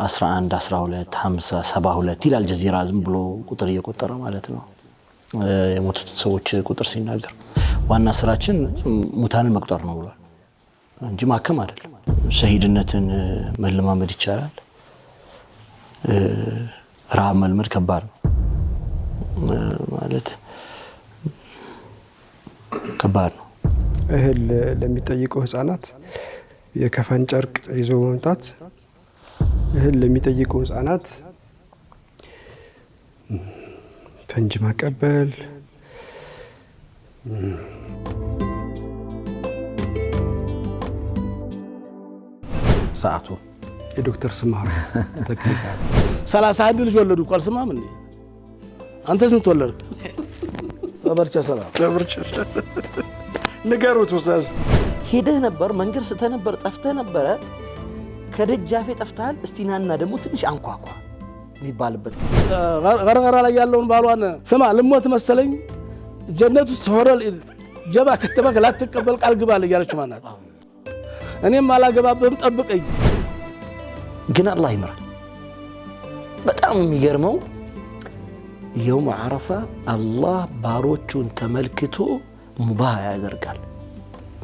11 12 50 72 ይላል ጀዚራ ዝም ብሎ ቁጥር እየቆጠረ ማለት ነው የሞቱት ሰዎች ቁጥር ሲናገር ዋና ስራችን ሙታንን መቁጠር ነው ብሏል እንጂ ማከም አይደለም ሸሂድነትን መለማመድ ይቻላል ረሃብ መልመድ ከባድ ነው ማለት ከባድ ነው እህል ለሚጠይቁ ህፃናት የከፈን ጨርቅ ይዞ መምጣት እህል ለሚጠይቁ ህፃናት ፈንጅ ማቀበል ሰዓቱ የዶክተር ስማር ተከታታይ 31 ልጅ ወለዱ ቋል ስማም እንዴ አንተ ስንት ወለድክ ተበርቻ ሰላም ንገሩት ኡስታዝ ሄደህ ነበር መንገር ስተህ ነበር ጠፍተህ ነበር ከደጃፌ ጠፍተሃል እስቲናና ደግሞ ትንሽ አንኳኳ የሚባልበት ገረገራ ላይ ያለውን ባሏን ስማ ልሞት መሰለኝ ጀነቱ ሶረል ጀባ ከተበክ ላትቀበል ቃል ግባል እያለች ማናት እኔም አላገባብህም ጠብቀኝ ግን አላህ ይምራ በጣም የሚገርመው يوم عرفة الله باروچون ተመልክቶ ሙባህ ያደርጋል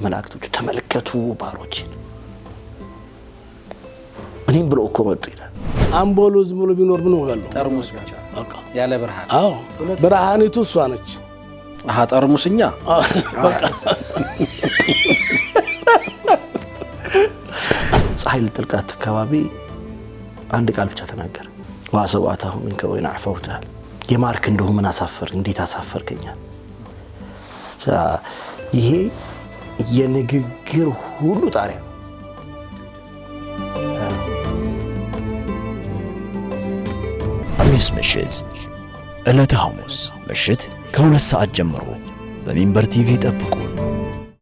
መላእክቶቹ ተመልከቱ ባሮችን እኔም ብሎ እኮ መጡ ይላል አምቦሎ ዝም ብሎ ቢኖር ምን ወጋለው ጠርሙስ ብቻ ያለ ብርሃን አዎ ብርሃኒቱ እሷ ነች አሃ ጠርሙስኛ በቃ ፀሐይ ልጥልቃት አካባቢ አንድ ቃል ብቻ ተናገረ ዋሰዋታሁ منك وين عفوتها የማርክ እንደው ምን አሳፈር እንዴት አሳፈርከኛል ይሄ የንግግር ሁሉ ጣሪያ አሚስ ምሽት ዕለተ ሐሙስ ምሽት ከ2 ሰዓት ጀምሮ በሚንበር ቲቪ ጠብቁ